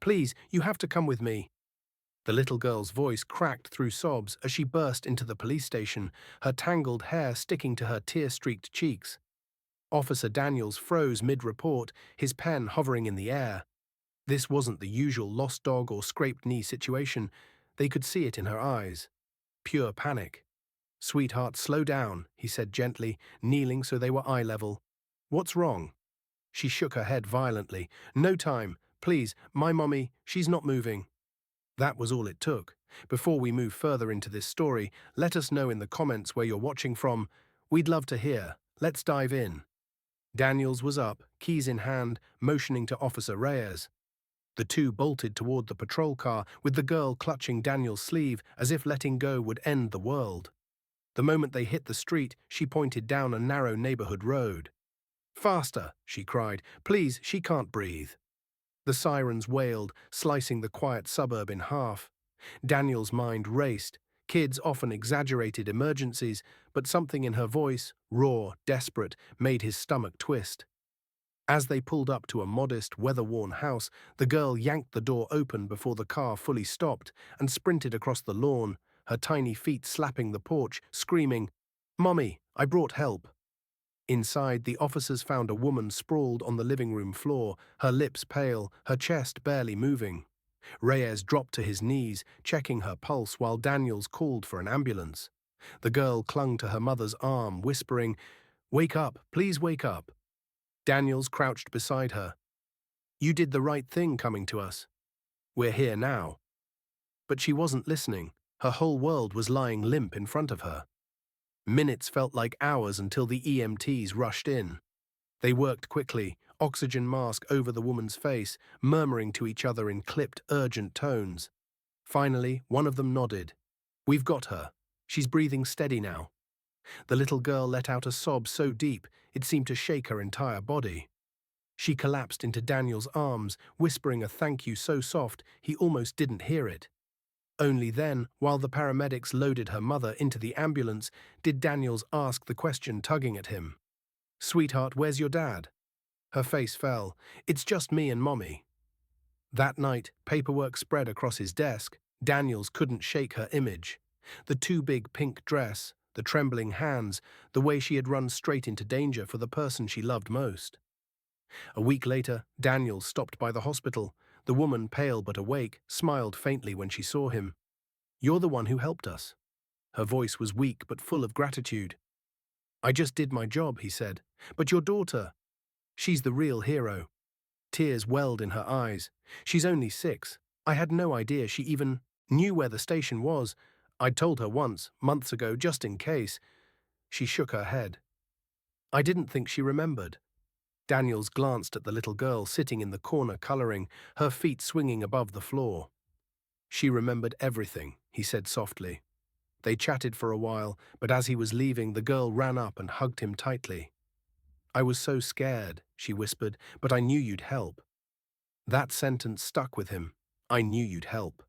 Please, you have to come with me." The little girl's voice cracked through sobs as she burst into the police station, her tangled hair sticking to her tear-streaked cheeks. Officer Daniels froze mid-report, his pen hovering in the air. This wasn't the usual lost dog or scraped knee situation. They could see it in her eyes. Pure panic. "Sweetheart, slow down," he said gently, kneeling so they were eye level. "What's wrong?" She shook her head violently. "No time. Please, my mommy, she's not moving." That was all it took. Before we move further into this story, let us know in the comments where you're watching from. We'd love to hear. Let's dive in. Daniels was up, keys in hand, motioning to Officer Reyes. The two bolted toward the patrol car, with the girl clutching Daniel's sleeve as if letting go would end the world. The moment they hit the street, she pointed down a narrow neighborhood road. "Faster," she cried. "Please, she can't breathe." The sirens wailed, slicing the quiet suburb in half. Daniel's mind raced. Kids often exaggerated emergencies, but something in her voice, raw, desperate, made his stomach twist. As they pulled up to a modest, weather-worn house, the girl yanked the door open before the car fully stopped and sprinted across the lawn, her tiny feet slapping the porch, screaming, "Mommy, I brought help." Inside, the officers found a woman sprawled on the living room floor, her lips pale, her chest barely moving. Reyes dropped to his knees, checking her pulse while Daniels called for an ambulance. The girl clung to her mother's arm, whispering, "Wake up, please wake up." Daniels crouched beside her. "You did the right thing coming to us. We're here now." But she wasn't listening. Her whole world was lying limp in front of her. Minutes felt like hours until the EMTs rushed in. They worked quickly, oxygen mask over the woman's face, murmuring to each other in clipped, urgent tones. Finally, one of them nodded. "We've got her. She's breathing steady now." The little girl let out a sob so deep it seemed to shake her entire body. She collapsed into Daniel's arms, whispering a thank you so soft he almost didn't hear it. Only then, while the paramedics loaded her mother into the ambulance, did Daniels ask the question tugging at him. "Sweetheart, where's your dad?" Her face fell. "It's just me and Mommy." That night, paperwork spread across his desk. Daniels couldn't shake her image. The too big pink dress, the trembling hands, the way she had run straight into danger for the person she loved most. A week later, Daniels stopped by the hospital. The woman, pale but awake, smiled faintly when she saw him. "You're the one who helped us." Her voice was weak but full of gratitude. "I just did my job," he said. "But your daughter, she's the real hero." Tears welled in her eyes. "She's only 6. I had no idea she even knew where the station was. I'd told her once, months ago, just in case." She shook her head. "I didn't think she remembered." Daniels glanced at the little girl sitting in the corner coloring, her feet swinging above the floor. "She remembered everything," he said softly. They chatted for a while, but as he was leaving, the girl ran up and hugged him tightly. "I was so scared," she whispered, "but I knew you'd help." That sentence stuck with him. "I knew you'd help."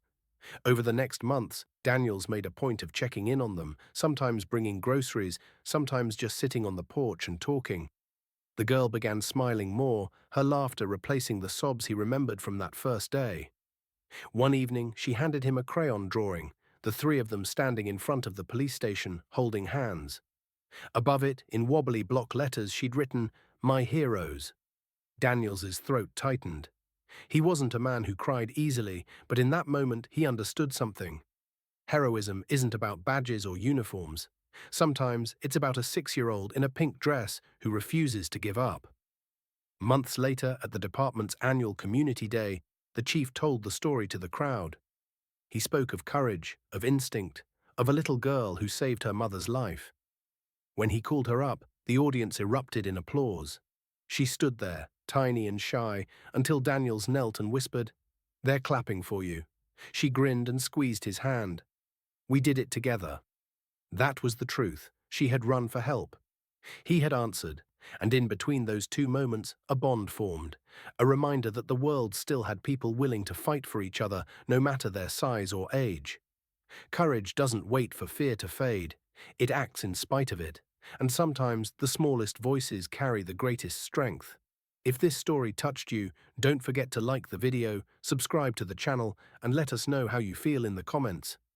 Over the next months, Daniels made a point of checking in on them, sometimes bringing groceries, sometimes just sitting on the porch and talking. The girl began smiling more, her laughter replacing the sobs he remembered from that first day. One evening, she handed him a crayon drawing, the three of them standing in front of the police station, holding hands. Above it, in wobbly block letters, she'd written, "My heroes." Daniels's throat tightened. He wasn't a man who cried easily, but in that moment he understood something. Heroism isn't about badges or uniforms. Sometimes it's about a 6-year-old in a pink dress who refuses to give up. Months later, at the department's annual community day, the chief told the story to the crowd. He spoke of courage, of instinct, of a little girl who saved her mother's life. When he called her up, the audience erupted in applause. She stood there, tiny and shy, until Daniels knelt and whispered, "They're clapping for you." She grinned and squeezed his hand. "We did it together." That was the truth. She had run for help. He had answered, and in between those two moments, a bond formed, a reminder that the world still had people willing to fight for each other, no matter their size or age. Courage doesn't wait for fear to fade. It acts in spite of it, and sometimes the smallest voices carry the greatest strength. If this story touched you, don't forget to like the video, subscribe to the channel, and let us know how you feel in the comments.